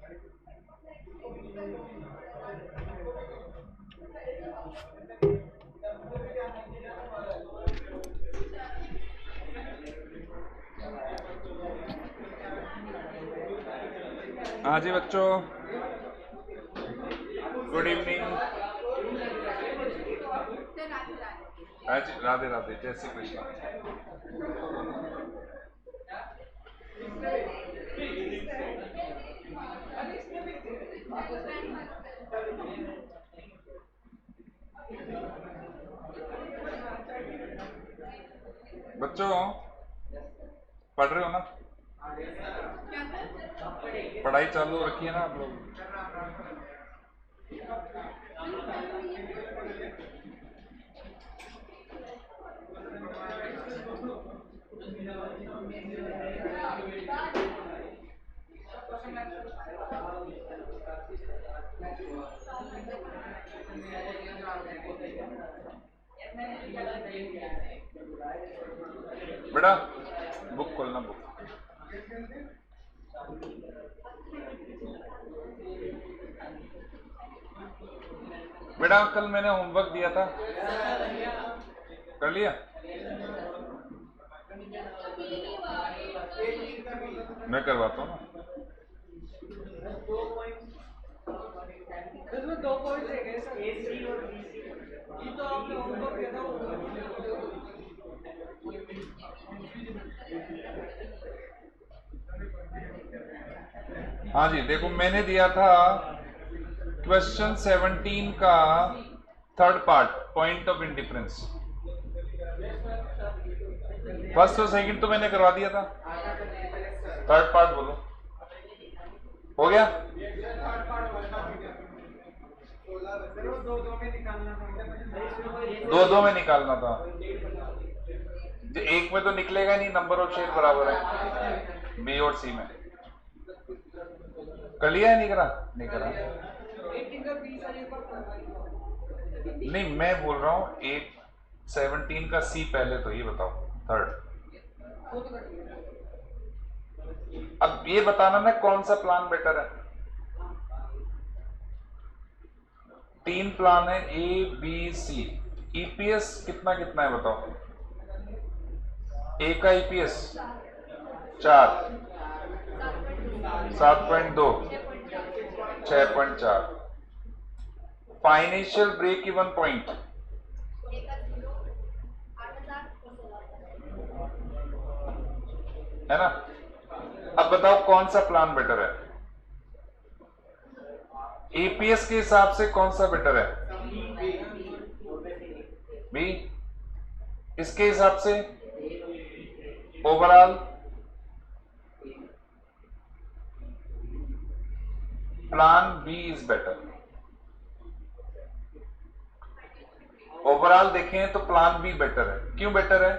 हाँ जी बच्चों, good evening. हाँ जी, राधे राधे, जय श्री कृष्ण। बच्चों पढ़ रहे हो ना? पढ़ाई चालू रखी है ना आप लोग? बेटा बुक खोलना, बुक। बेटा कल मैंने होमवर्क दिया था, कर लिया? मैं करवाता हूँ ना। इसमें 2 पॉइंट्स है क्या सर? ए सी और बी सी। ये तो आपने होमवर्क दिया था हाँ जी, देखो मैंने दिया था क्वेश्चन 17 का third part, point of indifference. First और सेकंड तो मैंने करवा दिया था, थर्ड पार्ट बोलो हो गया? दो दो में निकालना था, एक में तो निकलेगा नहीं, नंबर ऑफ शेयर बराबर है बी और सी में। कर लिया है? नहीं करा? नहीं करा। नहीं मैं बोल रहा हूँ 17 का सी पहले, तो ये बताओ थर्ड। अब ये बताना ना कौन सा प्लान बेटर है। 3 प्लान है, ए बी सी। ईपीएस कितना कितना है बताओ? ए का EPS 4, 7.2, 6.4। Financial break even point है ना? अब बताओ कौन सा प्लान बेटर है? ईपीएस के हिसाब से कौन सा बेटर है? बी। इसके हिसाब से overall plan B is better. Overall देखें तो प्लान बी बेटर है। क्यों बेटर है?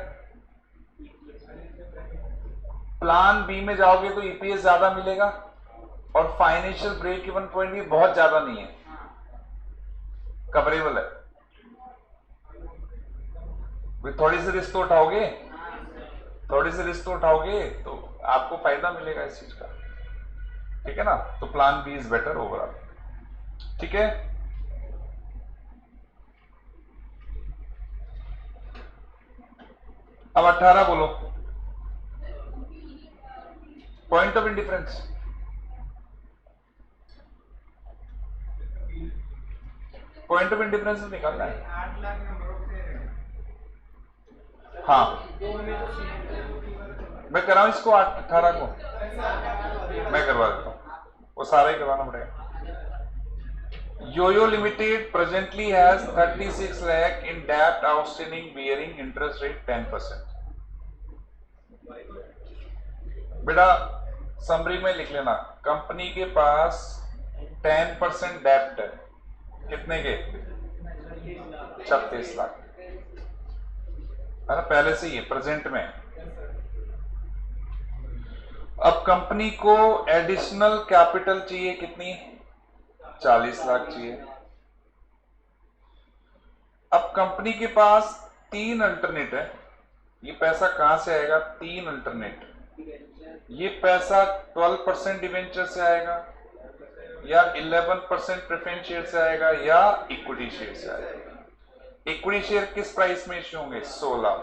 प्लान बी में जाओगे तो ईपीएस ज्यादा मिलेगा और फाइनेंशियल ब्रेक इवन पॉइंट भी बहुत ज्यादा नहीं है, कवरेबल है। थोड़ी सी रिस्क तो उठाओगे, थोड़ी सी रिस्क तो उठाओगे तो आपको फायदा मिलेगा इस चीज का, ठीक है ना? तो plan B is better overall, ठीक है? अब 18 बोलो, point of indifference. Point of indifference निकालना है। 8 लाख नंबर ऑफ शेयर है। हाँ मैं कराऊं इसको 18 को? मैं करवा देता हूं, वो सारा ही करवाना पड़ेगा। Yoyo limited presently has 36 lakh in डेब्ट आउटस्टैंडिंग बियरिंग इंटरेस्ट रेट 10%। बेटा समरी में लिख लेना, कंपनी के पास 10% डेब्ट है, कितने के? 36 लाख है ना, पहले से ही है प्रेजेंट में। अब कंपनी को एडिशनल कैपिटल चाहिए, कितनी? 40 लाख चाहिए। अब कंपनी के पास 3 अल्टरनेट है, ये पैसा कहां से आएगा? 3 अल्टरनेट। ये पैसा 12% डिवेंचर से आएगा, या 11% प्रेफरेंस शेयर से आएगा या इक्विटी शेयर से आएगा। इक्विटी शेयर किस प्राइस में इश्यू होंगे? 16।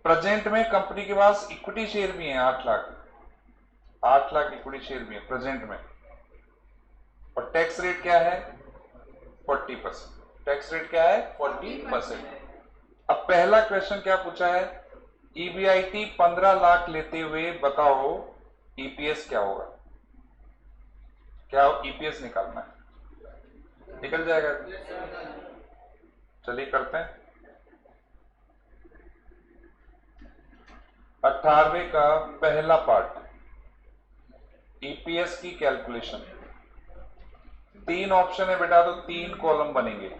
प्रेजेंट में कंपनी के पास इक्विटी शेयर भी है 8 लाख, 8 लाख इक्विटी शेयर भी है प्रेजेंट में, और टैक्स रेट क्या है? 40%। टैक्स रेट क्या है? 40%। अब पहला क्वेश्चन क्या पूछा है? ईबीआईटी 15 लाख लेते हुए बताओ ईपीएस क्या होगा? क्या ईपीएस निकालना है, निकल जाएगा। चलिए करते हैं। 18वें का पहला पार्ट, ईपीएस की कैलकुलेशन। 3 ऑप्शन है बेटा, तो 3 कॉलम बनेंगे।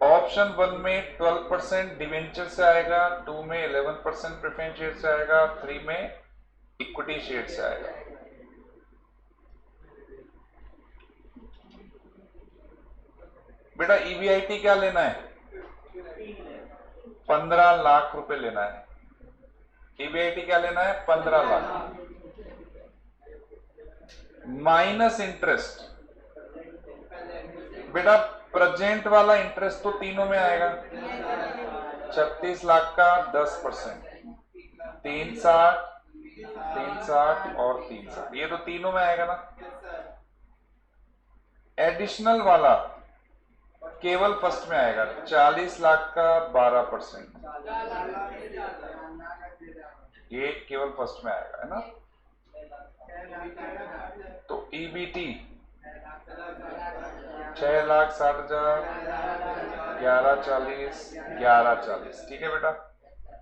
ऑप्शन 1 में 12% डिवेंचर से आएगा, 2 में 11% प्रेफरेंस शेयर से आएगा, 3 में इक्विटी शेयर से आएगा। बेटा ईबीआईटी क्या लेना है? 15 लाख रुपए लेना है। ईबीआईटी क्या लेना है? 15 लाख माइनस इंटरेस्ट। बेटा प्रेजेंट वाला इंटरेस्ट तो तीनों में आएगा। 36 लाख का 10%, 360, 360 और 360, ये तो तीनों में आएगा ना। एडिशनल वाला केवल फर्स्ट में आएगा, 40 लाख का 12%, ये केवल फर्स्ट में आएगा, है ना। तो ईबीटी 6,60,000, 1140, 1140, ठीक है बेटा,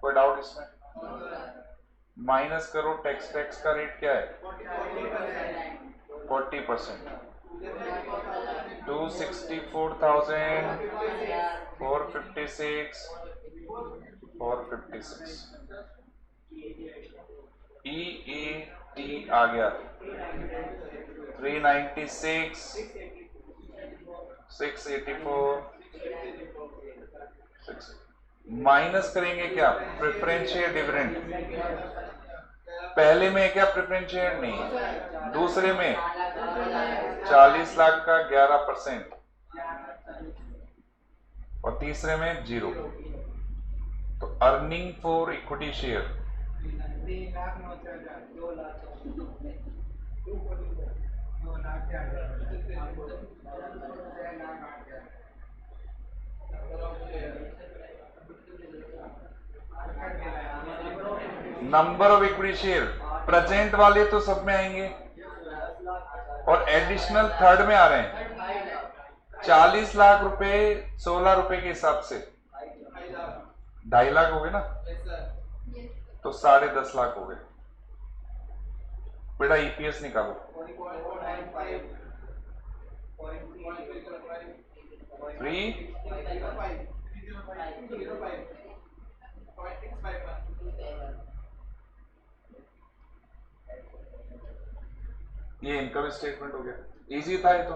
कोई डाउट इसमें? माइनस करो, टैक्स का रेट क्या है? 40%। 264,000, 456, 456। ईईटी आ गया 396, 684, 6। माइनस करेंगे क्या? Preference share dividend. पहले में क्या प्रेफरेंस शेयर? नहीं। दूसरे में 40 लाख का 11% और तीसरे में 0। तो earning for equity share 2 lakh 2 lakh number of equity share present वाले तो सब में आएंगे और एडिशनल थर्ड में आ रहे हैं। 40 लाख रुपए 16 रुपए के हिसाब से 2.5 लाख हो गए ना, तो 10.5 लाख हो गए। बेटा ईपीएस निकालो। 3 ये इनकम स्टेटमेंट हो गया, इजी था ये तो।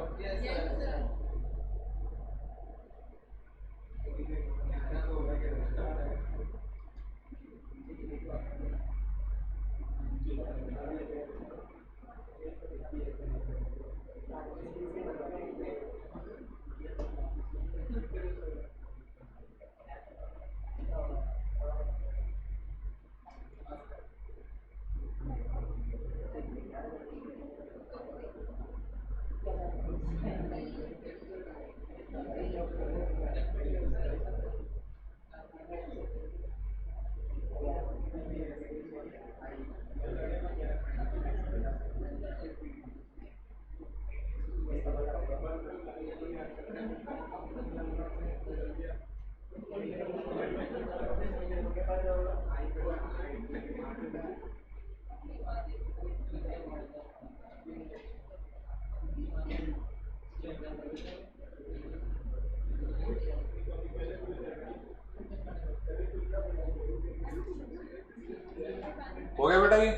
हो गया बेटा, ये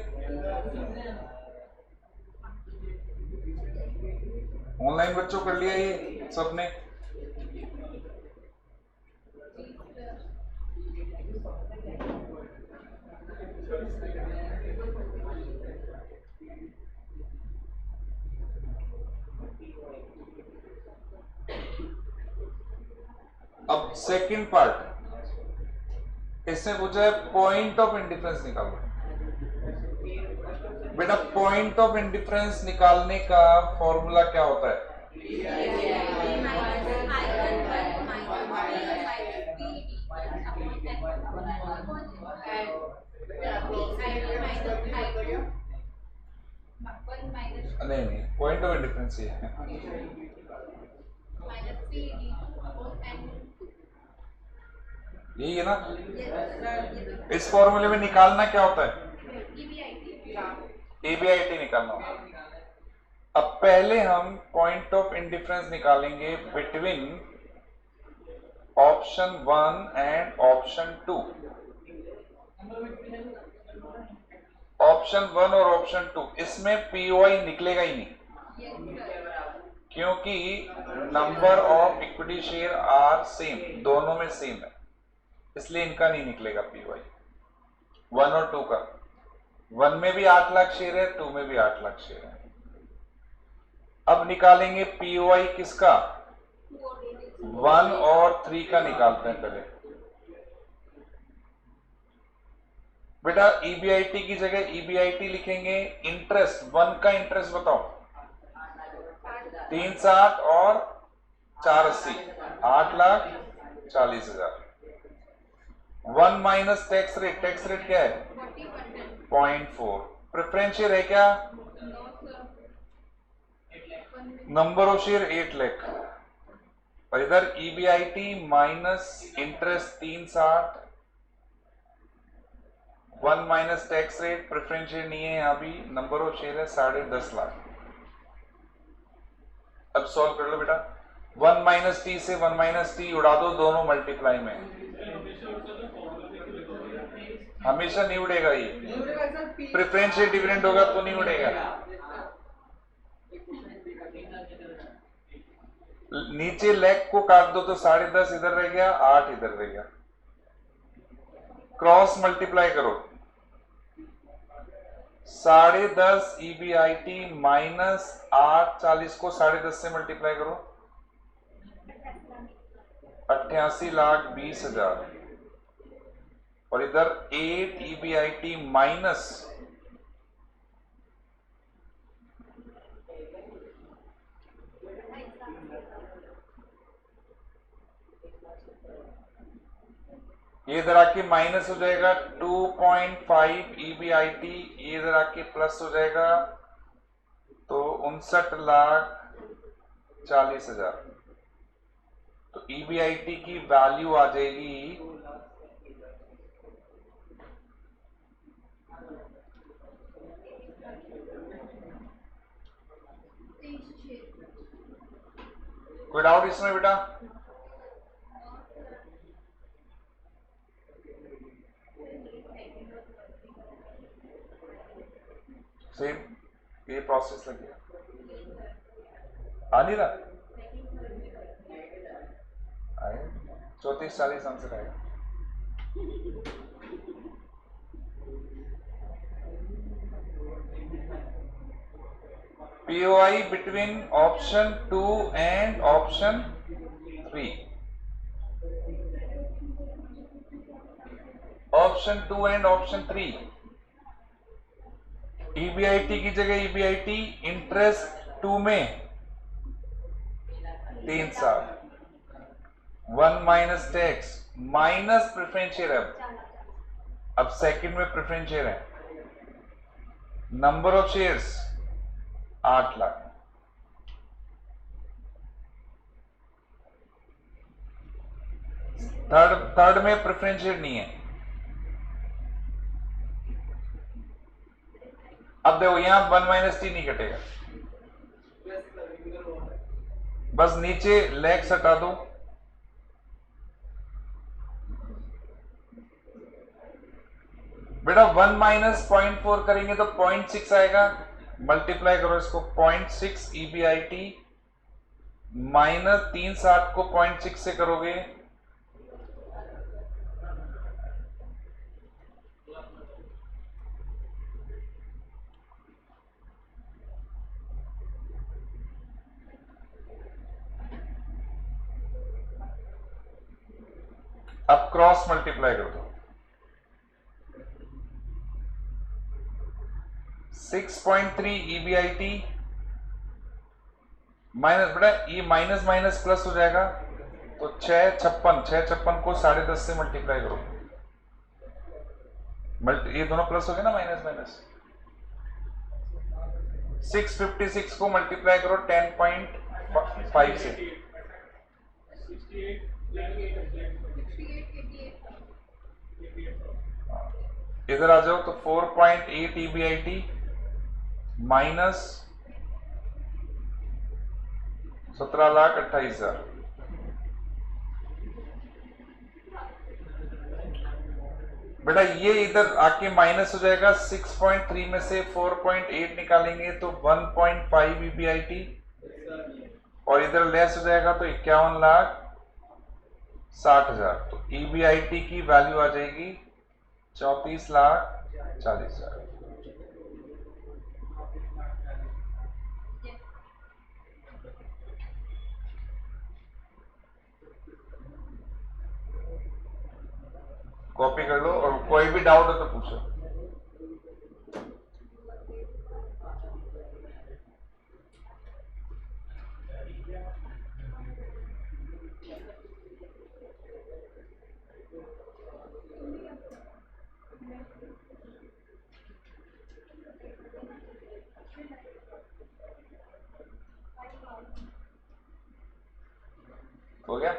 ऑनलाइन बच्चों कर लिया ये सबने? अब सेकंड पार्ट, इसमें पूछा है पॉइंट ऑफ इंडिफरेंस निकालो। बेटा पॉइंट ऑफ इंडिफरेंस निकालने का फॉर्मूला क्या होता है? नहीं नहीं, पॉइंट ऑफ इंडिफरेंस ये है। यही है ना? इस फॉर्मूले में निकालना क्या होता है? EBIT निकालना होता है। अब पहले हम पॉइंट ऑफ इंडिफरेंस निकालेंगे between option 1 and option 2। Option 1 और ऑप्शन 2, इसमें POI निकलेगा ही नहीं, क्योंकि number of equity share are same, दोनों में सेम है, इसलिए इनका नहीं निकलेगा POI 1 और 2 का। 1 में भी 8 लाख शेयर है, 2 में भी 8 लाख शेयर है। अब निकालेंगे POI किसका? 1 और 3 का निकालते हैं पहले। बेटा EBIT की जगह EBIT लिखेंगे। इंटरेस्ट 1 का इंटरेस्ट बताओ। 360 और 480, 8,40,000। 1 minus tax rate, tax rate क्या है? 0.4। प्रेफरेंस शेयर है क्या? Number of share 8 lakh. और इधर EBIT minus interest 360, 1 minus tax rate, preference share नहीं है यहां भी, नंबर ऑफ शेयर है 10.5 लाख। अब सॉल्व कर लो बेटा। 1 माइनस टी से 1 माइनस टी उड़ा दो, दोनों मल्टीप्लाई में। हमेशा नहीं उड़ेगा ये, प्रेफरेंस शेयर डिविडेंड होगा तो नहीं उड़ेगा। नीचे लेग को काट दो तो 10.5 इधर रह गया, 8 इधर रह गया। क्रॉस मल्टीप्लाई करो, 10.5 EBIT माइनस 840 को 10.5 से मल्टीप्लाई करो, 88,20,000। और इधर 8 EBIT माइनस 2 ये इधर आके माइनस हो जाएगा 2.5 EBIT, ये इधर आके प्लस हो जाएगा, तो 59,40,000। तो EBIT की वैल्यू आ जाएगी 23। कोई डाउट इसमें बेटा? सेम ये प्रोसेस लग गया, आ नहीं रहा? आए 34-40 आंसर आएगा। POI between option 2 and option 3. Option 2 and option 3. EBIT की जगह EBIT इंटरेस्ट 2 में 360, 1 minus tax minus preference share है। अब सेकंड में प्रेफरेंस शेयर है, number of shares 8 lakh. Third में प्रेफरेंस शेयर नहीं है। अब देखो यहां 1 माइनस टी नहीं कटेगा, बस नीचे लेग्स हटा दो, बेटा 1 माइनस 0.4 करेंगे तो 0.6 आएगा। मल्टीप्लाई करो इसको, 0.6 EBIT माइनस 360 को 0.6 से करोगे, क्रॉस मल्टीप्लाई कर दो। 6.3 EBIT माइनस, बेटा ये माइनस माइनस प्लस हो जाएगा, तो 656 को 10.5 से मल्टीप्लाई करो। ये दोनों प्लस हो गए ना, माइनस माइनस। 656 को मल्टीप्लाई करो 10.5 से, इधर आ जाओ तो 4.8 EBIT माइनस 17,28,000। बेटा ये इधर आके माइनस हो जाएगा, 6.3 में से 4.8 निकालेंगे तो 1.5 EBIT, और इधर लेस हो जाएगा तो 51,60,000। तो EBIT की वैल्यू आ जाएगी 34,40,000। कॉपी कर लो, और कोई भी डाउट हो तो पूछो। हो गया?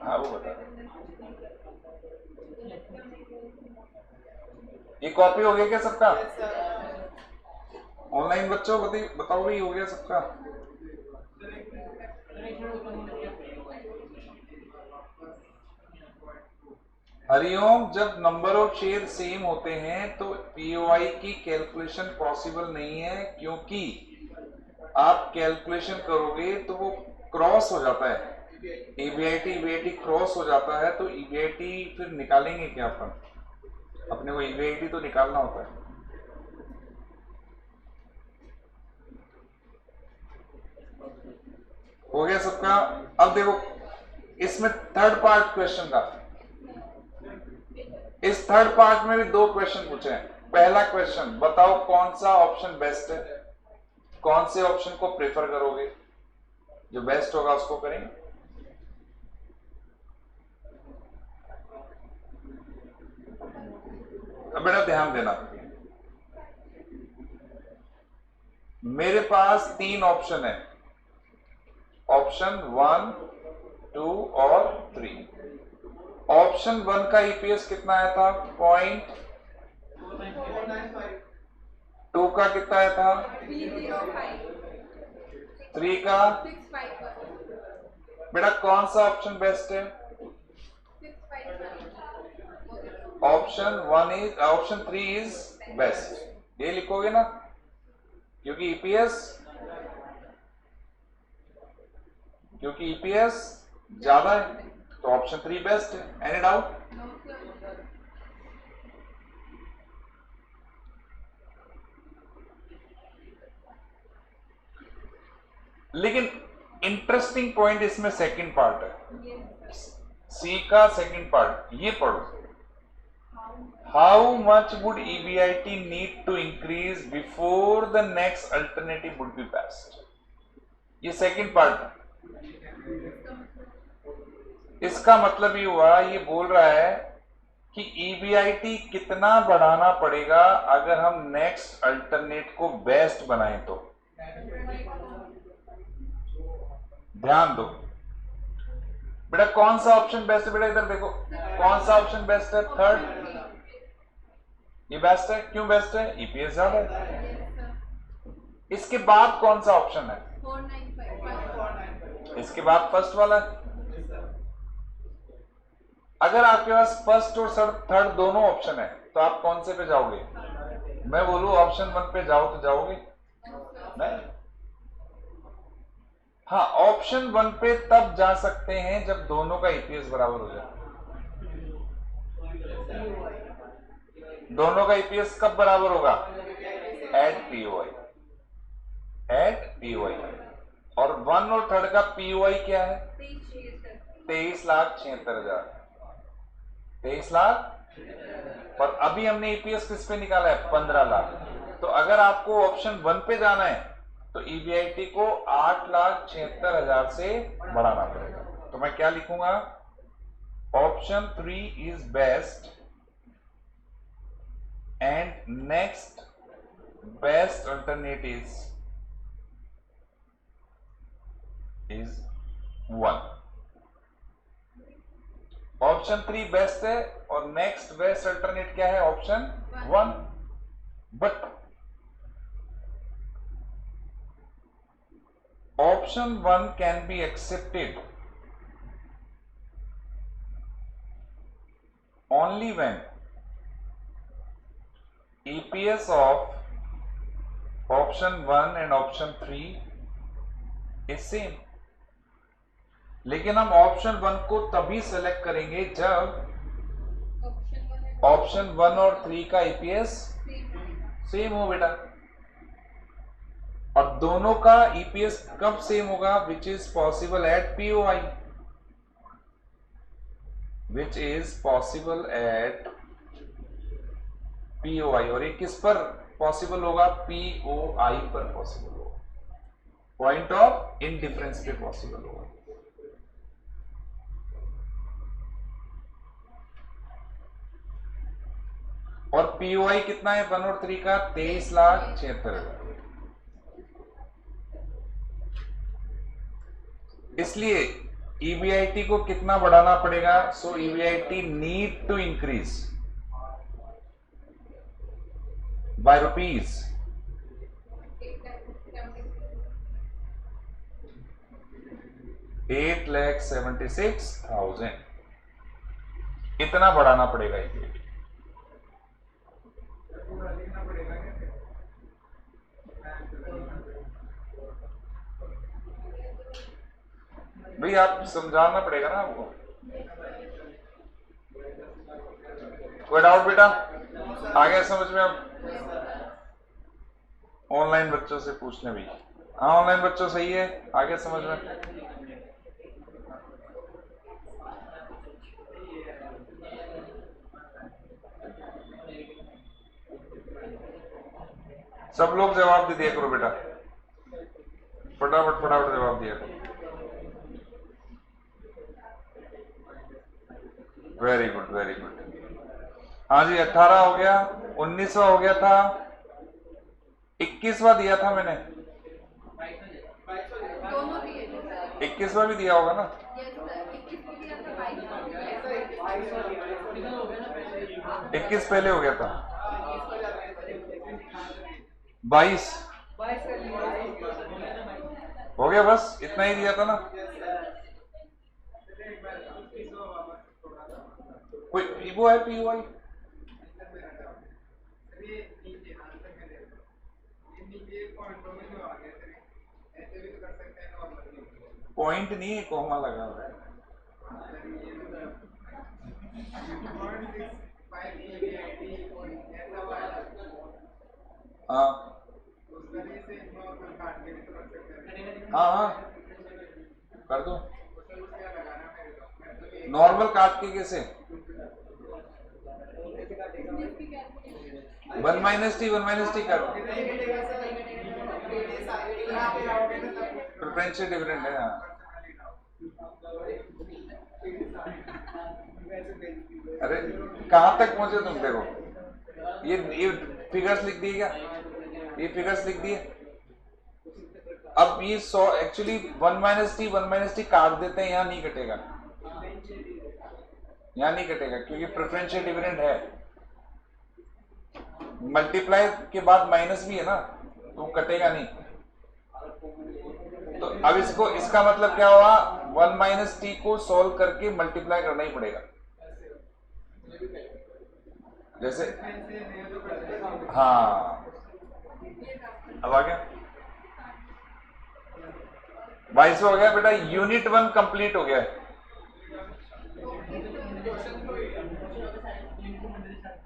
हाँ वो बता। ये कॉपी हो गया क्या सबका? ऑनलाइन बच्चों बताओ भाई, हो गया सबका? हरिओम, जब नंबर ऑफ शेयर सेम होते हैं तो पीओआई की कैलकुलेशन पॉसिबल नहीं है, क्योंकि आप कैलकुलेशन करोगे तो वो क्रॉस हो जाता है, EBIT क्रॉस हो जाता है, तो EBIT फिर निकालेंगे क्या अपन? अपने को EBIT तो निकालना होता है। हो गया सबका? अब देखो इसमें थर्ड पार्ट क्वेश्चन का, इस थर्ड पार्ट में भी 2 क्वेश्चन पूछे हैं। पहला क्वेश्चन, बताओ कौन सा ऑप्शन बेस्ट है, कौन से ऑप्शन को प्रेफर करोगे, जो बेस्ट होगा उसको करेंगे। अब बेटा ध्यान देना, मेरे पास 3 ऑप्शन है, ऑप्शन 1, 2 और 3। ऑप्शन 1 का EPS कितना आया था? 0.2 का कितना आया था? 3 का? बेटा कौन सा ऑप्शन बेस्ट है? ऑप्शन 3 इज बेस्ट, ये लिखोगे ना, क्योंकि EPS ज्यादा है, तो ऑप्शन 3 बेस्ट है। Any doubt? लेकिन इंटरेस्टिंग पॉइंट इसमें सेकंड पार्ट है, सी का सेकंड पार्ट, ये पढ़ो। How much would EBIT need to increase before the next alternative would be best? ये सेकंड पार्ट है। इसका मतलब ये हुआ, ये बोल रहा है कि EBIT कितना बढ़ाना पड़ेगा अगर हम नेक्स्ट अल्टरनेट को बेस्ट बनाएं तो। ध्यान दो बेटा, कौन सा ऑप्शन बेस्ट है? बेटा इधर देखो, कौन सा ऑप्शन बेस्ट है? थर्ड, ये बेस्ट है। क्यों बेस्ट है? EPS ज्यादा है। इसके बाद कौन सा ऑप्शन है? 495। इसके बाद फर्स्ट वाला है। अगर आपके पास फर्स्ट और थर्ड दोनों ऑप्शन है तो आप कौन से पे जाओगे? मैं बोलूं ऑप्शन 1 पे जाओ तो जाओगे? नहीं। हाँ, ऑप्शन 1 पे तब जा सकते हैं जब दोनों का EPS बराबर हो जाए। दोनों का ईपीएस कब बराबर होगा? At POI, at POI. और 1 और 3 का पीओआई क्या है? 23,76,000, 23,00,000। और अभी हमने ईपीएस किस पे निकाला है? 15 लाख। तो अगर आपको ऑप्शन 1 पे जाना है तो ईबीआईटी को 8,76,000 से बढ़ाना पड़ेगा। तो मैं क्या लिखूंगा? Option 3 is best and next best alternate is 1। Option 3 best है और नेक्स्ट बेस्ट अल्टरनेट क्या है? Option 1। But option 1 can be accepted only when EPS of option 1 and option 3 is same। लेकिन हम ऑप्शन 1 को तभी सेलेक्ट करेंगे जब ऑप्शन 1 और 3 का ईपीएस सेम हो बेटा। और दोनों का ईपीएस कब सेम होगा? Which is possible at POI, which is possible at POI. और ये किस पर पॉसिबल होगा? पीओआई पर पॉसिबल होगा, पॉइंट ऑफ इनडिफरेंस पे पॉसिबल होगा। और पीओआई कितना है 1 और 3 का? 23,76,000। इसलिए ईबीआईटी को कितना बढ़ाना पड़ेगा? So EBIT need to increase by rupees 8,76,000। इतना बढ़ाना पड़ेगा ईबीआईटी। भाई आप समझाना पड़ेगा ना आपको। कोई डाउट बेटा? आ गया समझ में? अब ऑनलाइन बच्चों से पूछने भी। हाँ ऑनलाइन बच्चों सही है, आ गया समझ में? सब लोग जवाब दे दिया करो बेटा, फटाफट फटाफट जवाब दिया करो। Very good very good. हाँ जी 18 हो गया, 19वां हो गया था, 21वां दिया था मैंने। 21वां भी दिया होगा ना? 21 पहले हो गया था। 22 हो गया, बस इतना ही दिया था ना। कोई वो है पीओआई? पॉइंट नहीं है, कोमा लगा हुआ है। हाँ हाँ हाँ कर दो। नॉर्मल काट के कैसे? 1 माइनस टी कर। प्रेफरेंशियल डिविडेंड है। हाँ अरे कहां तक पहुंचे तुम? देखो ये फिगर्स लिख दिए क्या? ये फिगर्स लिख दिए। अब ये 100 एक्चुअली 1 माइनस टी काट देते हैं, यहां नहीं कटेगा, यहां नहीं कटेगा क्योंकि प्रेफरेंशियल डिविडेंड है। मल्टीप्लाई के बाद माइनस भी है ना, तो कटेगा नहीं। तो अब इसको, इसका मतलब क्या हुआ? 1 माइनस टी को सॉल्व करके मल्टीप्लाई करना ही पड़ेगा। जैसे हाँ अब आ गया 22 हो गया बेटा। यूनिट 1 कंप्लीट हो गया है।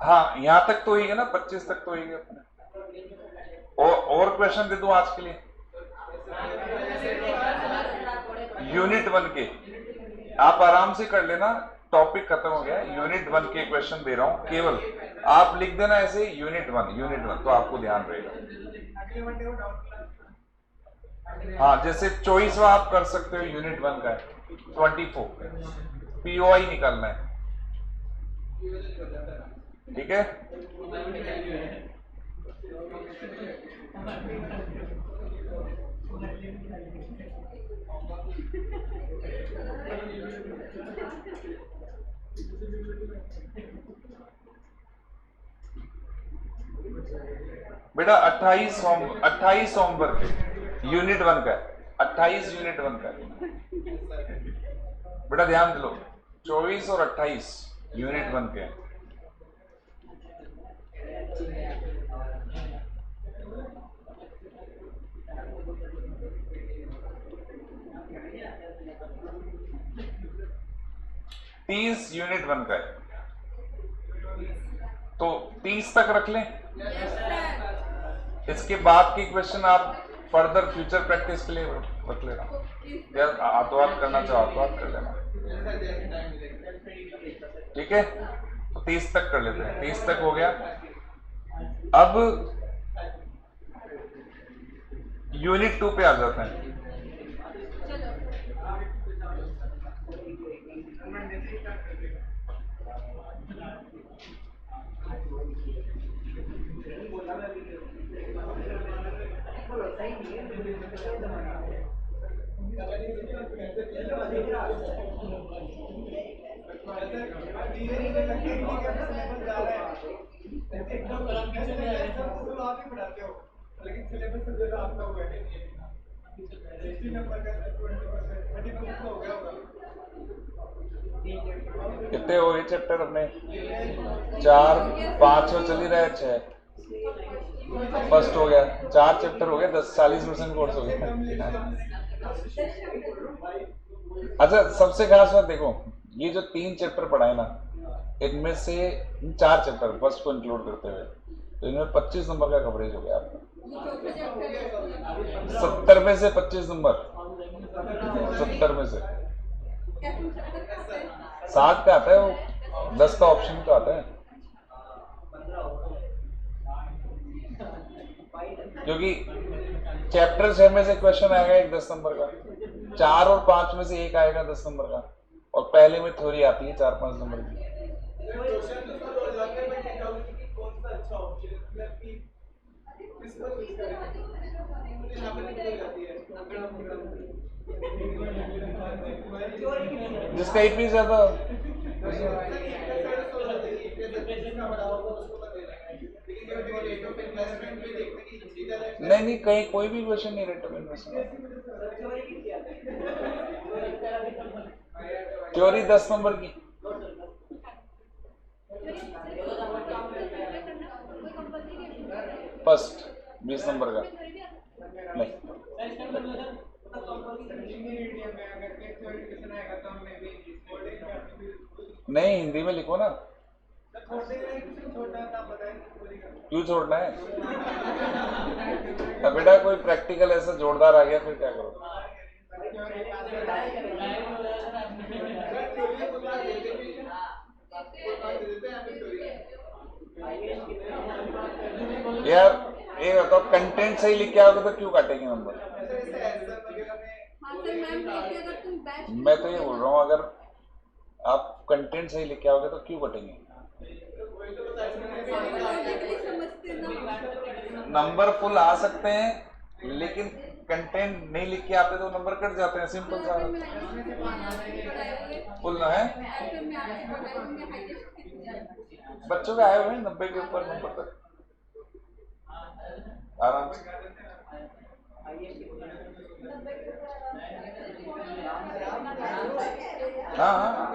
हाँ यहाँ तक तो ही है ना, 25 तक तो ही है अपने। और क्वेश्चन दे दूं आज के लिए? यूनिट 1 के आप आराम से कर लेना, टॉपिक खत्म हो गया। यूनिट 1 के क्वेश्चन दे रहा हूं, केवल आप लिख देना ऐसे यूनिट 1 तो आपको ध्यान रहेगा। हाँ जैसे चॉइस आप कर सकते हो, यूनिट 1 का है 24 POI निकालना है, ठीक है। बेटा 28 नवंबर के यूनिट 1 का है, 28 यूनिट 1 का है। बेटा ध्यान दे लो, 24 और 28 यूनिट 1 के हैं। तीस यूनिट 1 का है, तो 30 तक रख लें। इसके बाद के क्वेश्चन आप फर्दर फ्यूचर प्रैक्टिस के लिए रख लेना, यार हाथों हाथ करना चाहो तो हाथ कर लेना, ठीक है। तो 30 तक कर लेते हैं, 30 तक हो गया। अब यूनिट 2 पे आ जाते हैं। कितने हो गए चैप्टर अपने? 4 5 चल ही रहा है, 6 फर्स्ट हो गया, 4 चैप्टर हो गए, 40% कोर्स हो गया। अच्छा सबसे खास बात देखो, ये जो 3 चैप्टर पढ़ाए ना, इनमें से 4 चैप्टर फर्स्ट को इंक्लूड करते हुए, तो इनमें 25 नंबर का कवरेज हो गया आपका। 70 में से 25 नंबर, 70 में से 60 का आता है, वो 10 का ऑप्शन तो आता है, क्योंकि चैप्टर 6 में से क्वेश्चन आएगा एक 10 नंबर का, 4 और 5 में से एक आएगा 10 नंबर का, और पहले में थ्योरी आती है 4-5 नंबर की। जिसका ईपी ज्यादा, नहीं कहीं कोई भी क्वेश्चन नहीं rate of investment. Theory 10 number की, फर्स्ट 20 नंबर का नहीं, हिंदी में लिखो ना, क्यों छोड़ना है? अब बेटा कोई प्रैक्टिकल ऐसा जोरदार आ गया फिर क्या करो? यार ये बताओ, कंटेंट सही लिख के आओगे तो क्यों काटेंगे नंबर? मैं तो ये बोल रहा हूँ, अगर आप कंटेंट सही लिख के आओगे तो क्यों कटेंगे? नंबर फुल आ सकते हैं, लेकिन कंटेंट नहीं लिख के आते तो नंबर कट जाते हैं, सिंपल सा। फुल ना है, बच्चों के आए हुए हैं 90 के ऊपर नंबर तक आराम से। हाँ हाँ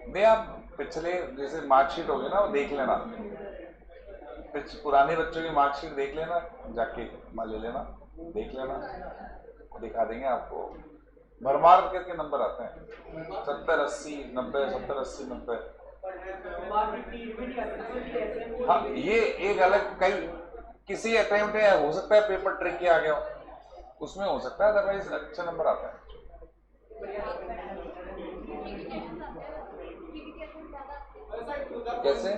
नहीं, आप पिछले जैसे मार्कशीट होगी ना, वो देख लेना, पुराने बच्चों की मार्कशीट देख लेना, जाके ले लेना, देख लेना, दिखा देंगे आपको, भरमार करके नंबर आते हैं 70 80 90 70 80 90। हाँ ये एक अलग, कई किसी अटेम्प्ट में हो सकता है पेपर ट्रिकी आ गया हो, उसमें हो सकता है, अदरवाइज अच्छे नंबर आते हैं। कैसे?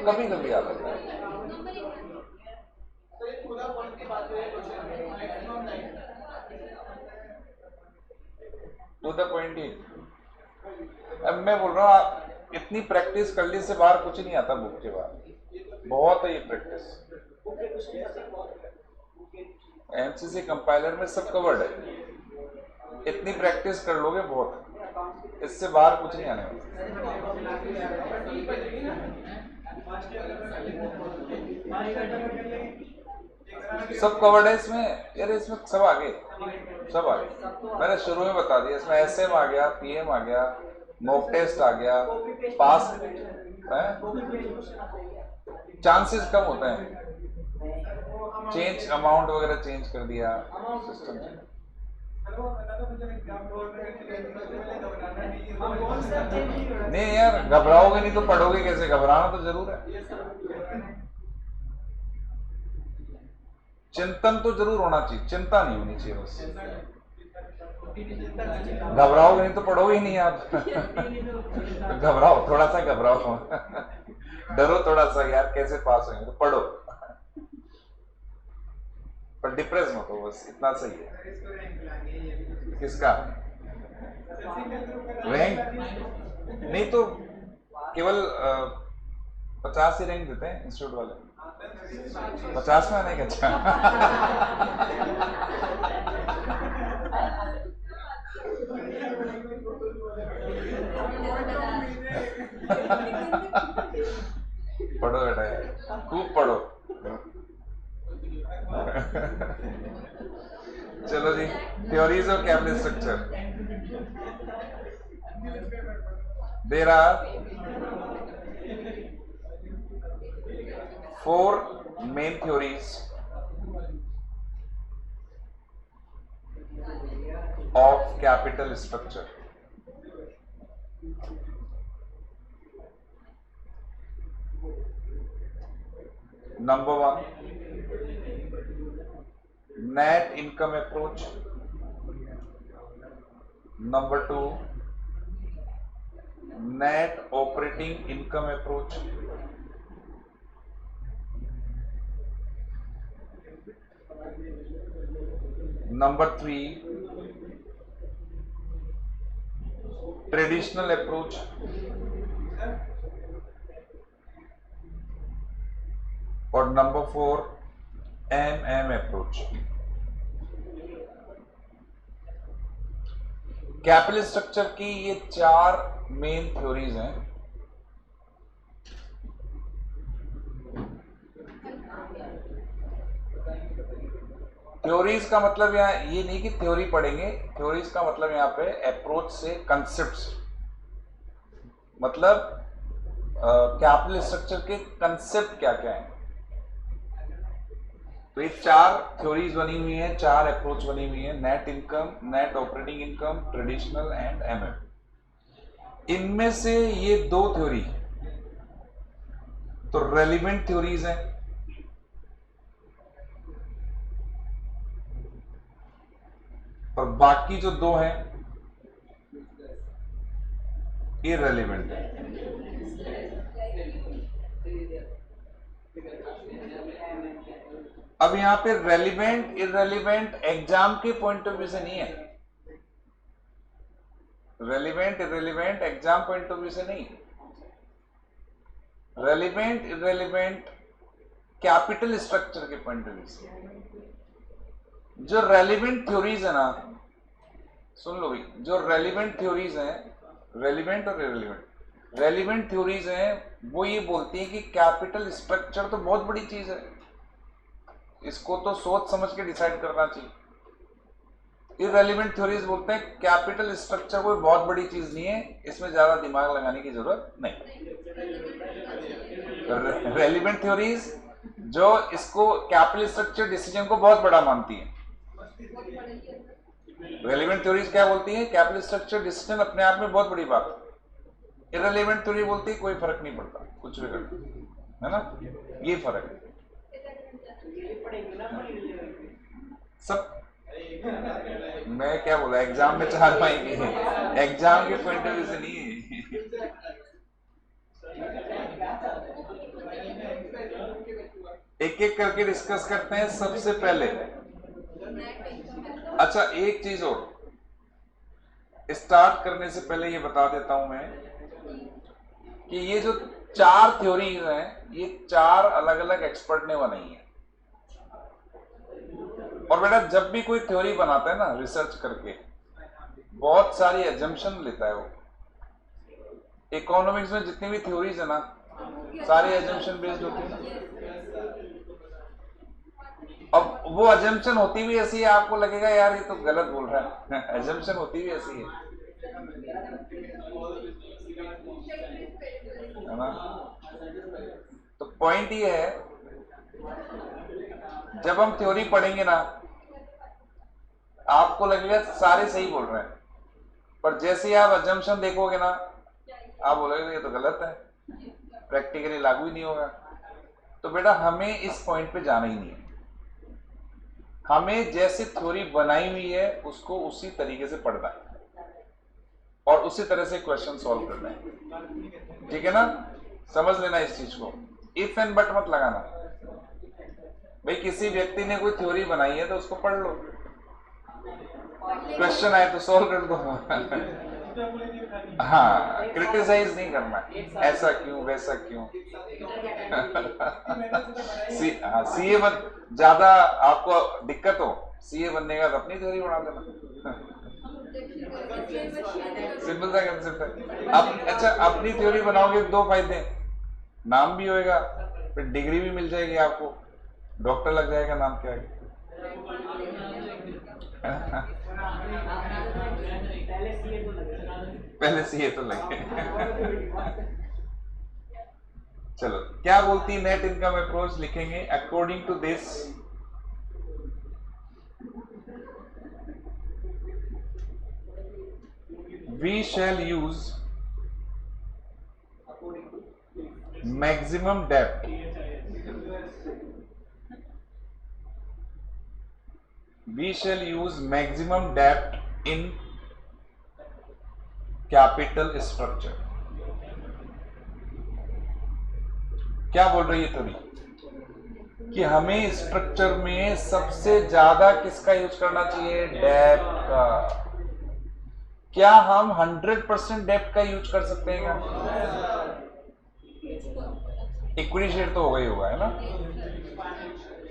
कभी कभी आता है। टू द पॉइंट ही। अब मैं बोल रहा हूँ आप इतनी प्रैक्टिस कर ली से बाहर कुछ नहीं आता बुक के बाहर, बहुत है ये प्रैक्टिस। एमसीसी कंपाइलर में सब कवर्ड है, इतनी प्रैक्टिस कर लोगे बहुत, इससे बाहर कुछ नहीं आने वाला। सब कवर्ड है इसमें यार, इसमें सब आगे, सब आगे मैंने शुरू में बता दिया। इसमें एसएम आ गया, पीएम आ गया, मॉक टेस्ट आ गया, पास चांसेस कम होते हैं, चेंज अमाउंट वगैरह चेंज कर दिया सिस्टम से। नहीं यार घबराओगे नहीं तो पढ़ोगे कैसे, घबराना तो जरूर है, चिंतन तो जरूर होना चाहिए, चिंता नहीं होनी चाहिए बस। घबराओगे नहीं तो पढ़ोगे ही नहीं आप। घबराओ, थोड़ा सा घबराओ, डरो थोड़ा सा यार कैसे पास होंगे, तो पढ़ो पर डिप्रेस मत हो, बस इतना सही है। किसका रैंक? नहीं तो केवल 50 ही रैंक देते हैं इंस्टीट्यूट वाले, 50 में आने का। अच्छा पढ़ो बेटा खूब पढ़ो। चलो जी, theories of capital structure. There are 4 main theories of capital structure. Number 1, net income approach. Number 2, net operating income approach. Number 3, traditional approach. और number 4, MM approach. Capital structure की ये 4 मेन थ्योरीज हैं। थ्योरीज का मतलब यहाँ ये नहीं कि थ्योरी पढ़ेंगे, थ्योरीज का मतलब यहाँ पे अप्रोच से कंसेप्ट्स, मतलब कैपिटल स्ट्रक्चर के कंसेप्ट क्या क्या है। तो ये 4 थ्योरीज बनी हुई हैं, 4 अप्रोच बनी हुई है, net income, net operating income, traditional and MM. इनमें से ये 2 थ्योरी तो रेलिवेंट थ्योरीज हैं, और बाकी जो 2 हैं इररेलेवेंट है। अब यहां पे रेलिवेंट इररेलेवेंट एग्जाम के पॉइंट ऑफ व्यू से नहीं है, relevant irrelevant exam point of view से नहीं, रेलिवेंट इररेलेवेंट कैपिटल स्ट्रक्चर के पॉइंट ऑफ व्यू से। जो रेलिवेंट थ्योरीज है ना, सुन लो भाई, जो रेलिवेंट थ्योरीज हैं, रेलिवेंट और इररेलेवेंट, रेलिवेंट थ्योरीज हैं वो ये बोलती हैं कि कैपिटल स्ट्रक्चर तो बहुत बड़ी चीज है, इसको तो सोच समझ के डिसाइड करना चाहिए। इररेलेवेंट थ्योरीज बोलते हैं कैपिटल स्ट्रक्चर कोई बहुत बड़ी चीज नहीं है, इसमें ज्यादा दिमाग लगाने की जरूरत नहीं। रेलिवेंट थ्योरीज जो इसको कैपिटल स्ट्रक्चर डिसीजन को बहुत बड़ा मानती है। रेलिवेंट थ्योरीज क्या बोलती है? कैपिटल स्ट्रक्चर डिसीजन अपने आप में बहुत बड़ी बात है। इररिलेवेंट थ्योरी बोलती है कोई फर्क नहीं पड़ता, कुछ भी कर, है ना, ये फर्क है सब। मैं क्या बोला, एग्जाम में 4 पाएंगे, एग्जाम के पॉइंट ऑफ व्यू से नहीं है। एक एक करके डिस्कस करते हैं सबसे पहले। अच्छा एक चीज और, स्टार्ट करने से पहले ये बता देता हूं मैं कि ये जो 4 थ्योरीज हैं ये 4 अलग अलग एक्सपर्ट ने बनाई है। और बेटा जब भी कोई थ्योरी बनाता है ना रिसर्च करके, बहुत सारी एजम्पशन लेता है वो। इकोनॉमिक्स में जितनी भी थ्योरीज है ना सारी एजम्पशन बेस्ड होती है ना। अब वो एजम्पशन होती भी ऐसी है, आपको लगेगा यार ये तो गलत बोल रहा है, एजम्पशन होती भी ऐसी है ना। तो पॉइंट ये है, जब हम थ्योरी पढ़ेंगे ना आपको लगेगा सारे सही बोल रहे हैं, पर जैसे ही आप एजम्पशन देखोगे ना आप बोलोगे ये तो गलत है, प्रैक्टिकली लागू ही नहीं होगा। तो बेटा हमें इस पॉइंट पे जाना ही नहीं है, हमें जैसे थ्योरी बनाई हुई है उसको उसी तरीके से पढ़ना है और उसी तरह से क्वेश्चन सॉल्व करना है, ठीक है ना। समझ लेना इस चीज को, इफ एंड बट मत लगाना। भाई किसी व्यक्ति ने कोई थ्योरी बनाई है तो उसको पढ़ लो, क्वेश्चन आए तो सॉल्व कर दो। हाँ क्रिटिसाइज नहीं करना, ऐसा क्यों वैसा क्यों। सीए बन ज्यादा आपको दिक्कत हो, सीए बनने का तो अपनी थ्योरी बना देना, सिंपल सा कंसेप्ट है। अच्छा अपनी थ्योरी बनाओगे 2 फायदे, नाम भी होएगा, फिर डिग्री भी मिल जाएगी आपको, डॉक्टर लग जाएगा नाम क्या है। पहले सीए तो लगे। चलो क्या बोलती है नेट इनकम अप्रोच, लिखेंगे according to this we shall use maximum depth we shall use maximum depth in capital structure। क्या बोल रही है थोड़ी कि हमें स्ट्रक्चर में सबसे ज्यादा किसका यूज करना चाहिए? डेप्थ का। क्या हम 100% डेप्थ का यूज कर सकते हैं क्या? इक्विटी शेयर तो होगा ही होगा, है ना।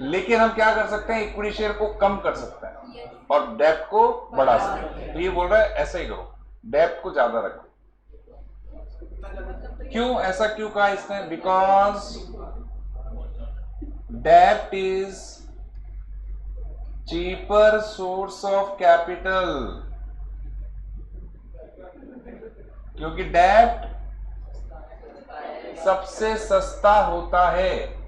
लेकिन हम क्या कर सकते हैं, इक्विटी शेयर को कम कर सकते हैं और डेप्थ को बढ़ा सकते हैं। तो ये बोल रहा है ऐसा ही करो, डेप्थ को ज्यादा रखो। क्यों ऐसा क्यों कहा इसने? बिकॉज डेप्थ is cheaper source of capital, क्योंकि डेप्थ सबसे सस्ता होता है।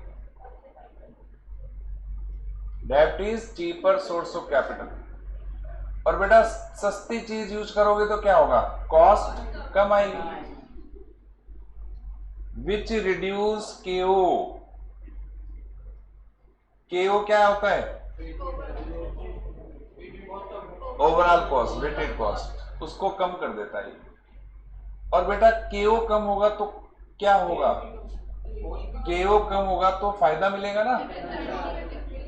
डेप्ट is cheaper source of capital. और बेटा सस्ती चीज यूज करोगे तो क्या होगा? कॉस्ट कम आएगी, विच रिड्यूस केओ। केओ क्या होता है? ओवरऑल कॉस्ट, वेटेड कॉस्ट, उसको कम कर देता है। और बेटा केओ कम होगा तो क्या होगा? केओ कम होगा तो फायदा मिलेगा ना,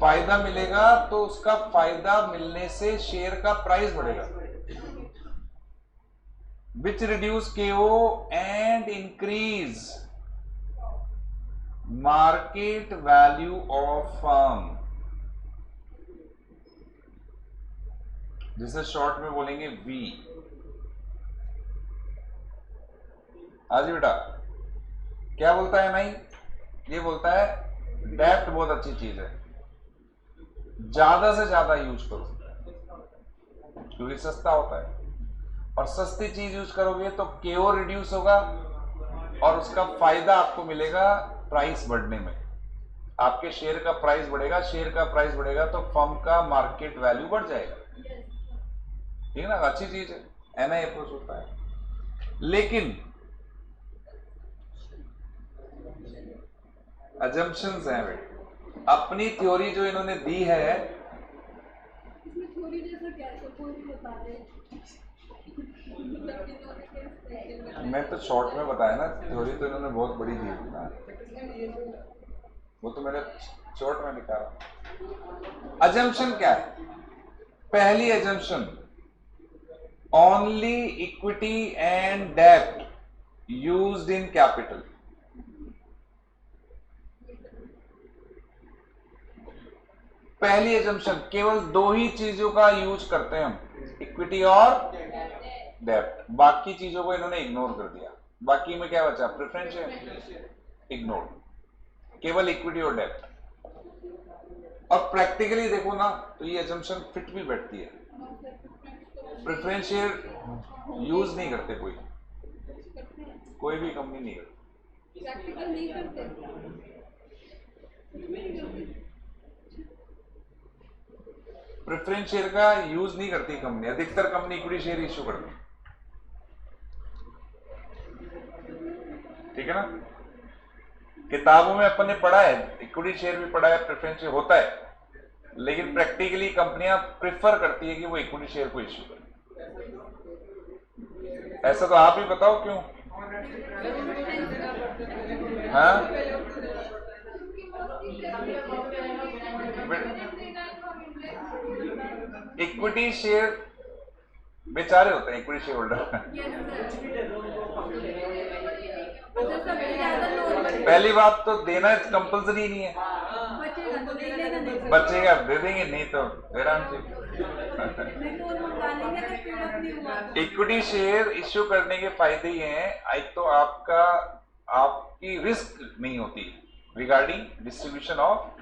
फायदा मिलेगा तो उसका फायदा मिलने से शेयर का प्राइस बढ़ेगा। विच रिड्यूस केओ and increase market value of firm, जिसे शॉर्ट में बोलेंगे वी। हाँ जी बेटा, क्या बोलता है? नहीं, ये बोलता है डेप्थ बहुत अच्छी चीज है, ज्यादा से ज्यादा यूज करो क्योंकि सस्ता होता है। और सस्ती चीज यूज करोगे तो केओ रिड्यूस होगा और उसका फायदा आपको मिलेगा प्राइस बढ़ने में। आपके शेयर का प्राइस बढ़ेगा, शेयर का प्राइस बढ़ेगा तो फर्म का मार्केट वैल्यू बढ़ जाएगा, ठीक है ना, अच्छी चीज है, एनआई अप्रोच होता है। लेकिन अजम्पशंस हैं बेटे, अपनी थ्योरी जो इन्होंने दी है, इसमें थ्योरी जैसा क्या है, कोई भी बता दे। मैं तो शॉर्ट में बताया ना, थ्योरी तो इन्होंने बहुत बड़ी दी थी ना, वो तो मैंने शॉर्ट में लिखा। अजम्पशन क्या है? पहली अजम्पशन, ओनली इक्विटी एंड डेब्ट यूज्ड इन कैपिटल। पहली एजम्पशन, केवल दो ही चीजों का यूज करते हैं हम, इक्विटी और डेब्ट, बाकी चीजों को इन्होंने इग्नोर कर दिया। बाकी में क्या बचा? प्रेफरेंशियल, इग्नोर, केवल इक्विटी और डेब्ट। और प्रैक्टिकली देखो ना तो ये एजम्पशन फिट भी बैठती है। प्रेफरेंशियल यूज नहीं करते कोई भी कंपनी नहीं करती। प्रैक्टिकल नहीं करते। प्रेफरेंस शेयर का यूज नहीं करती कंपनी, अधिकतर कंपनी इक्विटी शेयर इश्यू करती है, ठीक है ना। किताबों में अपन ने पढ़ा है, इक्विटी शेयर भी पढ़ा है, प्रेफरेंस शेयर होता है, लेकिन प्रैक्टिकली कंपनियां प्रेफर करती है कि वो इक्विटी शेयर को इश्यू करें। ऐसा तो आप ही बताओ क्यों? हाँ, इक्विटी शेयर बेचारे होते हैं इक्विटी शेयर होल्डर। पहली बात तो देना कंपलसरी नहीं है, बचेगा दे देंगे, नहीं तो हैरान से। इक्विटी शेयर इश्यू करने के फायदे ये हैं, एक तो आपकी रिस्क नहीं होती रिगार्डिंग डिस्ट्रीब्यूशन ऑफ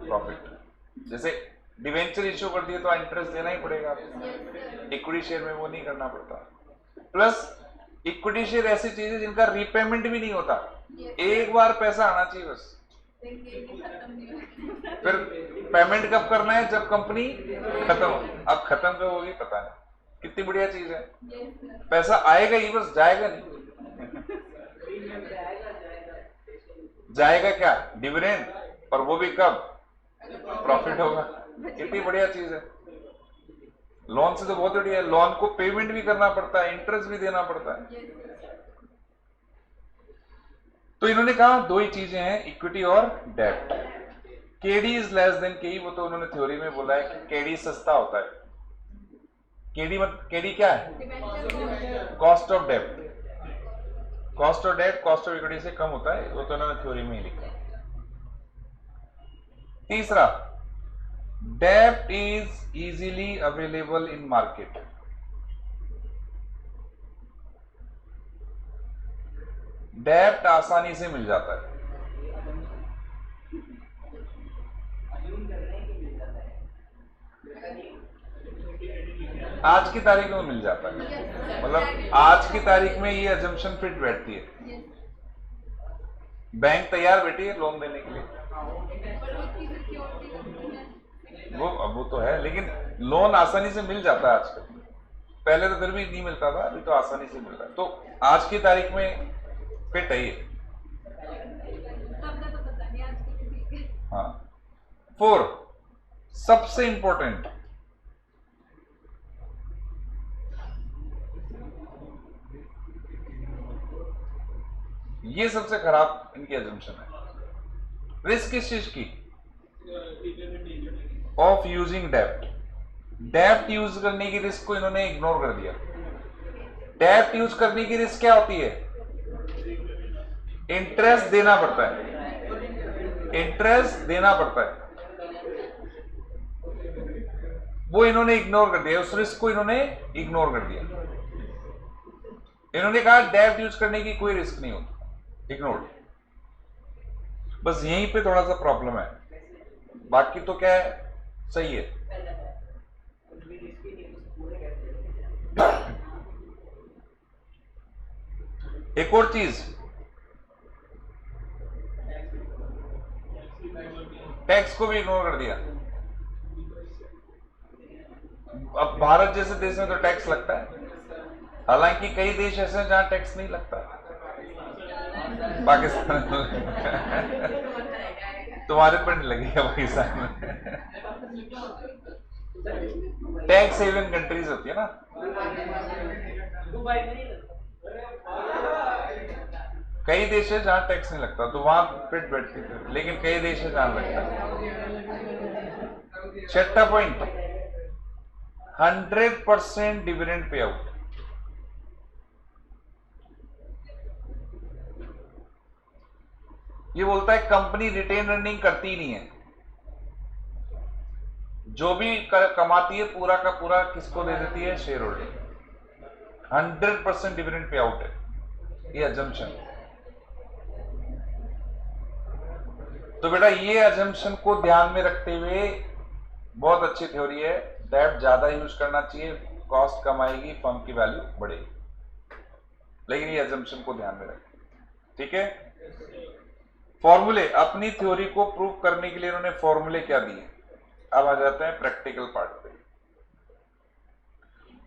प्रॉफिट। जैसे डिवेंचर इश्यू कर दिए तो इंटरेस्ट देना ही पड़ेगा आपको, इक्विटी शेयर में वो नहीं करना पड़ता। प्लस इक्विटी शेयर ऐसी चीज है जिनका रीपेमेंट भी नहीं होता, एक बार पैसा आना चाहिए बस, फिर पेमेंट कब करना है? जब कंपनी खत्म हो। अब खत्म कब होगी पता नहीं, कितनी बढ़िया चीज है, पैसा आएगा ही बस, जाएगा नहीं। जाएगा क्या? डिविडेंड, पर वो भी कब? प्रॉफिट होगा, कितनी बढ़िया चीज है। लोन से तो बहुत बढ़िया है, लोन को पेमेंट भी करना पड़ता है, इंटरेस्ट भी देना पड़ता है। तो इन्होंने कहा दो ही चीजें हैं, इक्विटी और डेब्ट। केडी इज लेस देन केई, वो तो उन्होंने थ्योरी में बोला है कि केडी सस्ता होता है। केडी क्या है? कॉस्ट ऑफ डेब्ट, कॉस्ट ऑफ डेब्ट कॉस्ट ऑफ इक्विटी से कम होता है, वो तो उन्होंने थ्योरी में ही लिखा। तीसरा, डेब्ट is easily available in market. डेब्ट आसानी से मिल जाता है, आज की तारीख में मिल जाता है, मतलब आज की तारीख में ये अजम्पशन फिट बैठती है। बैंक तैयार बैठी है लोन देने के लिए, वो तो है, लेकिन लोन आसानी से मिल जाता है आजकल, पहले तो फिर भी नहीं मिलता था, अभी तो आसानी से मिल रहा है। तो आज की तारीख में फिट है ये। हाँ, 4 सबसे इंपॉर्टेंट, ये सबसे खराब इनकी एजम्पशन है। रिस्क किस चीज की? ऑफ यूजिंग डेब्ट। डेब्ट यूज करने की रिस्क को इन्होंने इग्नोर कर दिया। डेब्ट यूज करने की रिस्क क्या होती है? इंटरेस्ट देना पड़ता है, इंटरेस्ट देना पड़ता है, वो इन्होंने इग्नोर कर दिया, उस रिस्क को इन्होंने इग्नोर कर दिया। इन्होंने कहा डेब्ट यूज करने की कोई रिस्क नहीं होती, इग्नोर। बस यहीं पे थोड़ा सा प्रॉब्लम है, बाकी तो क्या है, सही है। एक और चीज, टैक्स को भी इग्नोर कर दिया। अब भारत जैसे देश में तो टैक्स लगता है, हालांकि कई देश ऐसे हैं जहां टैक्स नहीं लगता। पाकिस्तान तुम्हारे पर नहीं लगेगा पाकिस्तान में। टैक्स हेवन कंट्रीज होती है ना, दुबई में नहीं लगता। कई देश है जहां टैक्स नहीं लगता तो वहां फिट बैठती है, लेकिन कई देश है जहां लगता है। छठा पॉइंट, 100% डिविडेंड पे आउट। ये बोलता है कंपनी रिटेन अर्निंग करती ही नहीं है, जो भी कमाती है पूरा का पूरा किसको दे देती है, share holder. 100% dividend pay out है, ये अजम्पशन। तो बेटा ये अजम्पशन को ध्यान में रखते हुए बहुत अच्छी थ्योरी है, डेब्ट ज्यादा यूज करना चाहिए, कॉस्ट कम आएगी, फर्म की वैल्यू बढ़ेगी, लेकिन ये अजम्पशन को ध्यान में रखें। ठीक है, फॉर्मूले, अपनी थ्योरी को प्रूव करने के लिए इन्होंने फॉर्मूले क्या दिए। अब आ जाते हैं प्रैक्टिकल पार्ट पे।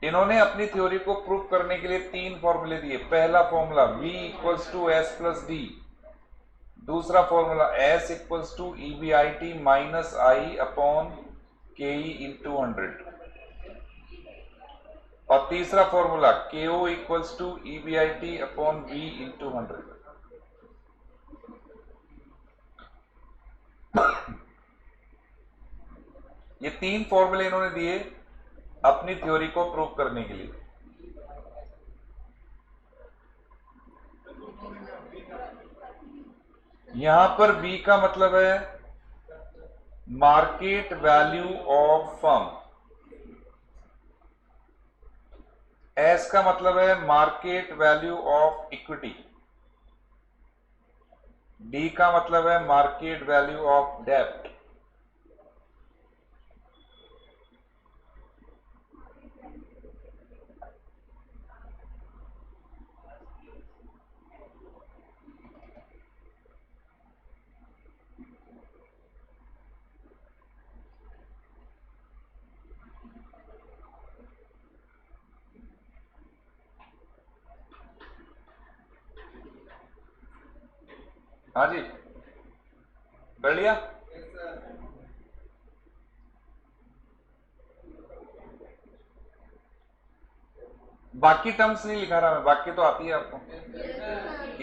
इन्होंने अपनी थ्योरी को प्रूव करने के लिए 3 फॉर्मूले दिए। पहला फॉर्मूला V = S + D, दूसरा फॉर्मूला S = EBIT - I/KE × 100, और तीसरा फॉर्मूला KO = EBIT/V × 100। ये 3 फॉर्मूले इन्होंने दिए अपनी थ्योरी को प्रूव करने के लिए। यहां पर V का मतलब है market value of firm, S का मतलब है market value of equity, D का मतलब है मार्केट वैल्यू ऑफ डेब्ट, हाँ जी कर लिया। बाकी टर्म्स नहीं लिखा रहा मैं, बाकी तो आती है आपको।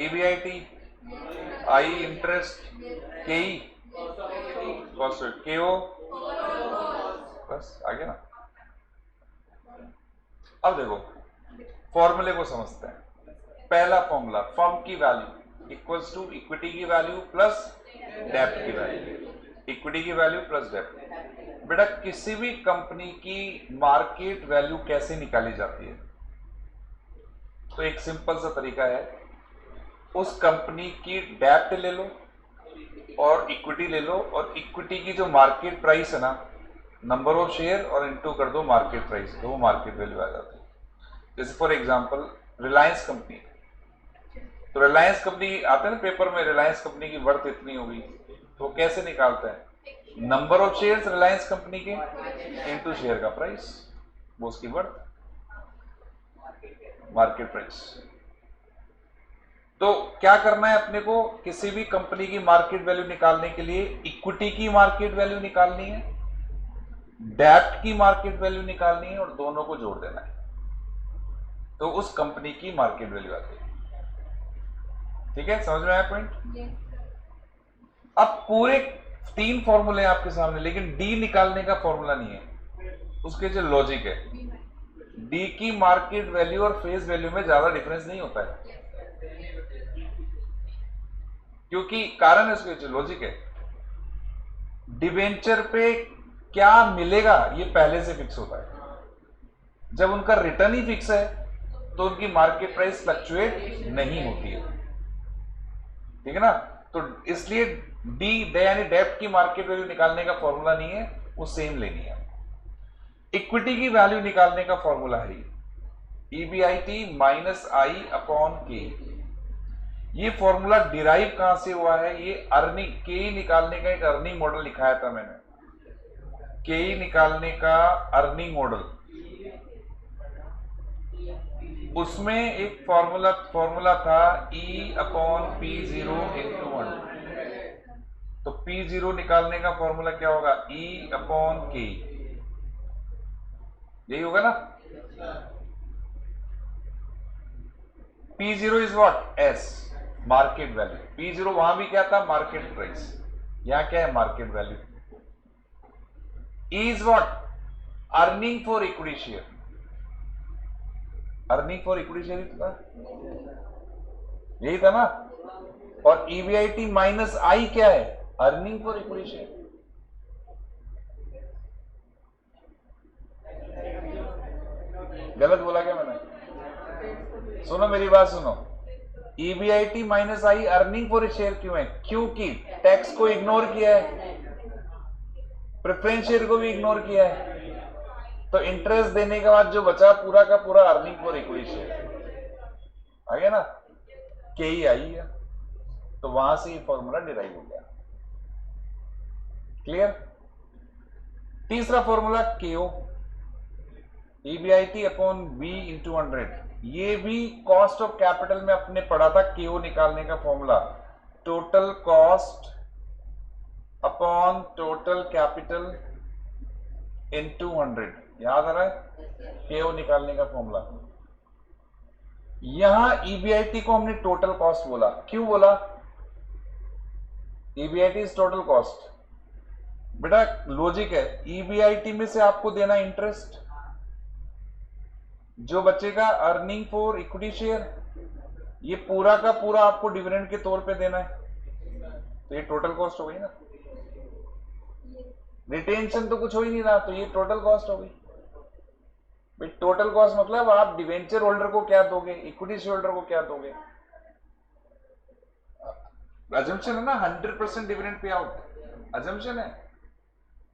EBIT, I interest, KE cost, KO बस आ गया ना। अब देखो फॉर्मूले को समझते हैं। पहला फॉर्मूला, फर्म की वैल्यू इक्वल्स टू इक्विटी की वैल्यू प्लस डेब्ट की वैल्यू, इक्विटी की वैल्यू प्लस डेब्ट। बेटा किसी भी कंपनी की मार्केट वैल्यू कैसे निकाली जाती है, तो एक सिंपल सा तरीका है, उस कंपनी की डेब्ट ले लो और इक्विटी ले लो, और इक्विटी की जो मार्केट प्राइस है ना, नंबर ऑफ शेयर और इनटू कर दो मार्केट प्राइस, तो वो मार्केट वैल्यू आ जाती है। जैसे फॉर एग्जांपल रिलायंस कंपनी, तो रिलायंस कंपनी आते हैं ना पेपर में, रिलायंस कंपनी की वर्थ इतनी होगी, तो कैसे निकालते हैं, number of shares Reliance company के इनटू शेयर का प्राइस, वो उसकी वर्थ, मार्केट प्राइस। तो क्या करना है अपने को, किसी भी कंपनी की मार्केट वैल्यू निकालने के लिए इक्विटी की मार्केट वैल्यू निकालनी है, डेब्ट की मार्केट वैल्यू निकालनी है, और दोनों को जोड़ देना है, तो उस कंपनी की मार्केट वैल्यू आती है। ठीक है, समझ में आया पॉइंट? अब पूरे 3 फॉर्मूले हैं आपके सामने, लेकिन डी निकालने का फॉर्मूला नहीं है, उसके जो लॉजिक है, डी की मार्केट वैल्यू और फेस वैल्यू में ज्यादा डिफरेंस नहीं होता है, क्योंकि कारण है उसके जो लॉजिक है, डिबेंचर पे क्या मिलेगा ये पहले से फिक्स होता है। जब उनका रिटर्न ही फिक्स है तो उनकी मार्केट प्राइस फ्लक्चुएट नहीं होती है, ठीक है ना। तो इसलिए डी यानी डेब्ट की मार्केट वैल्यू निकालने का फॉर्मूला नहीं है, वो सेम लेनी है। इक्विटी की वैल्यू निकालने का फॉर्मूला है EBIT - I/K। ये फॉर्मूला डिराइव कहां से हुआ है? ये अर्निंग के निकालने का एक अर्निंग मॉडल लिखाया था मैंने, के निकालने का अर्निंग मॉडल, उसमें एक फॉर्मूला था E/P0 × 100। तो P0 निकालने का फॉर्मूला क्या होगा? E/K, यही होगा ना। P0 is what? S, market value. P0 वहां भी क्या था? Market price. यहां क्या है? Market value. E is what? Earning for equity share. Earning for equity share था, यही था ना। और EBIT माइनस I क्या है? Earning for equity share. गलत बोला क्या मैंने? सुनो मेरी बात सुनो। EBIT minus I earning for share क्यों है? क्योंकि टैक्स को इग्नोर किया है, प्रेफरेंस शेयर को भी इग्नोर किया है, तो इंटरेस्ट देने के बाद जो बचा पूरा का पूरा अर्निंग फॉर इक्विटी शेयर आ गया ना। के ही आई है, तो वहां से ये फॉर्मूला डिराइव हो गया। क्लियर? तीसरा फॉर्मूला KO, EBIT/B × 100। ये भी कॉस्ट ऑफ कैपिटल में अपने पढ़ा था। KO निकालने का formula total cost upon total capital into 100। याद आ रहा है? KO निकालने का फॉर्मूला। यहां EBIT को हमने टोटल कॉस्ट बोला। क्यों बोला? EBIT is total cost. बेटा लॉजिक है, EBIT में से आपको देना इंटरेस्ट, जो बचेगा अर्निंग फॉर इक्विटी शेयर, ये पूरा का पूरा आपको डिविडेंड के तौर पे देना है, तो ये टोटल कॉस्ट हो गई ना। रिटेंशन तो कुछ हो ही नहीं रहा, तो ये टोटल कॉस्ट हो गई। भाई टोटल कॉस्ट मतलब आप डिवेंचर होल्डर को क्या दोगे, इक्विटी शेयर होल्डर को क्या दोगे। अजम्पशन है ना, 100% डिविडेंड पे आउट अजम्पशन है।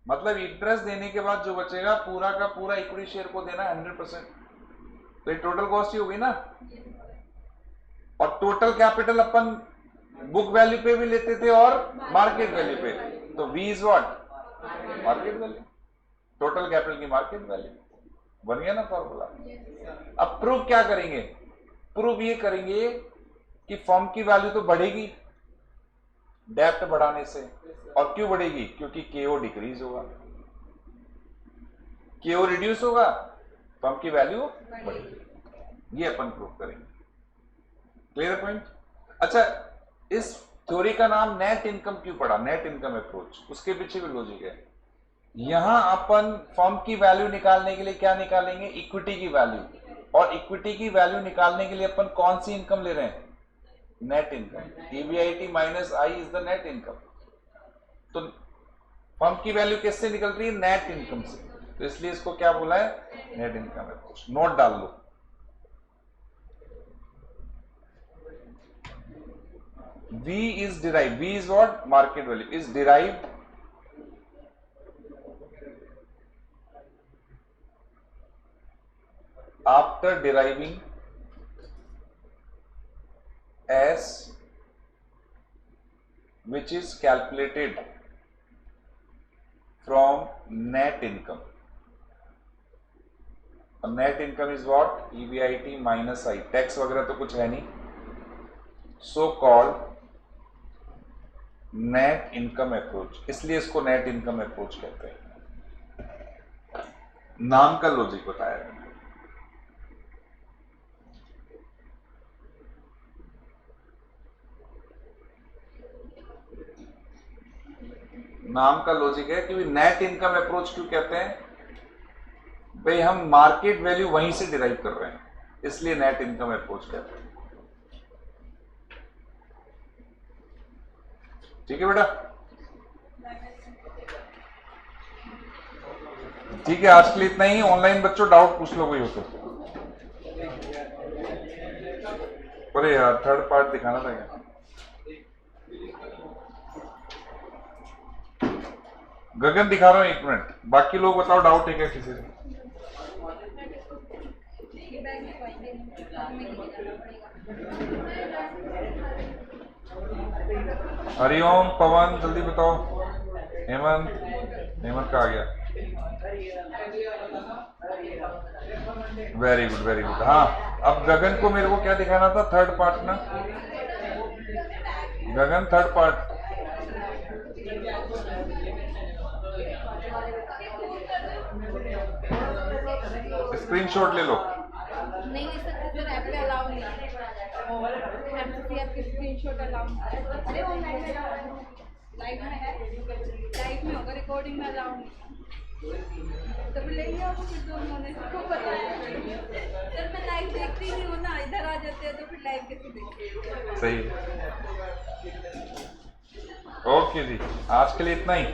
मतलब इंटरेस्ट देने के बाद जो बचेगा पूरा का पूरा इक्विटी शेयर को देना 100%, तो ये टोटल कॉस्ट ही हो गई ना। और टोटल कैपिटल अपन बुक वैल्यू पे भी लेते थे और मार्केट वैल्यू पे, तो V is what? Market value. Total capital की मार्केट वैल्यू। बन गया ना फॉर्मूला। अब प्रूव क्या करेंगे? प्रूव ये करेंगे कि फर्म की वैल्यू तो बढ़ेगी डेप्ट बढ़ाने से। और क्यों बढ़ेगी? क्योंकि KO डिक्रीज होगा, KO रिड्यूस होगा, फर्म की वैल्यू बढ़ेगी। ये अपन प्रूव करेंगे। Clear point? अच्छा, इस थ्योरी का नाम नेट इनकम क्यों पड़ा? Net income approach. उसके पीछे भी लॉजिक है। यहां अपन फर्म की वैल्यू निकालने के लिए क्या निकालेंगे? इक्विटी की वैल्यू। और इक्विटी की वैल्यू निकालने के लिए अपन कौन सी इनकम ले रहे हैं? Net income. EBIT minus I is the net income. तो फर्म की वैल्यू किससे निकल रही है? नेट इनकम से। तो इसलिए इसको क्या बोला है? Net income approach. नोट डाल लो। V is derived. V is what? Market value is derived after deriving S, which is calculated from net income. Net income is what? EBIT minus I। Tax वगैरह तो कुछ है नहीं, so called net income approach. इसलिए इसको net income approach कहते हैं। नाम का लॉजिक बताया मैंने। नाम का लॉजिक है कि नेट इनकम अप्रोच क्यों कहते हैं? भाई हम मार्केट वैल्यू वहीं से डिराइव कर रहे हैं, इसलिए नेट इनकम अप्रोच कहते हैं। ठीक है बेटा? ठीक है, आज के लिए इतना ही। ऑनलाइन बच्चों डाउट पूछ लो कोई हो तो। अरे यार थर्ड पार्ट दिखाना था क्या? गगन दिखा रहा हूं, 1 मिनट। बाकी लोग बताओ डाउट है क्या किसी से? बैंक में हरिओम पवन जल्दी बताओ। हेमंत, हेमंत का आ गया। Very good very good. हाँ, अब गगन को मेरे को क्या दिखाना था, थर्ड पार्ट ना, गगन थर्ड पार्ट। स्क्रीनशॉट ले लो। नहीं ले सकते सर, ऐप पे अलाउ नहीं है। एमसीसी ऐप के स्क्रीनशॉट अलाउ नहीं है। अरे वो लाइव में है, लाइव में होगा, रिकॉर्डिंग में अलाउ नहीं है। तो फिर ले लिया वो, फिर दोनों ने सबको पता है सर, मैं लाइव देखती नहीं हूँ ना, इधर आ जाते हैं तो फिर लाइव कैसे देखते। सही। ओके जी, आज के लिए इतना ही।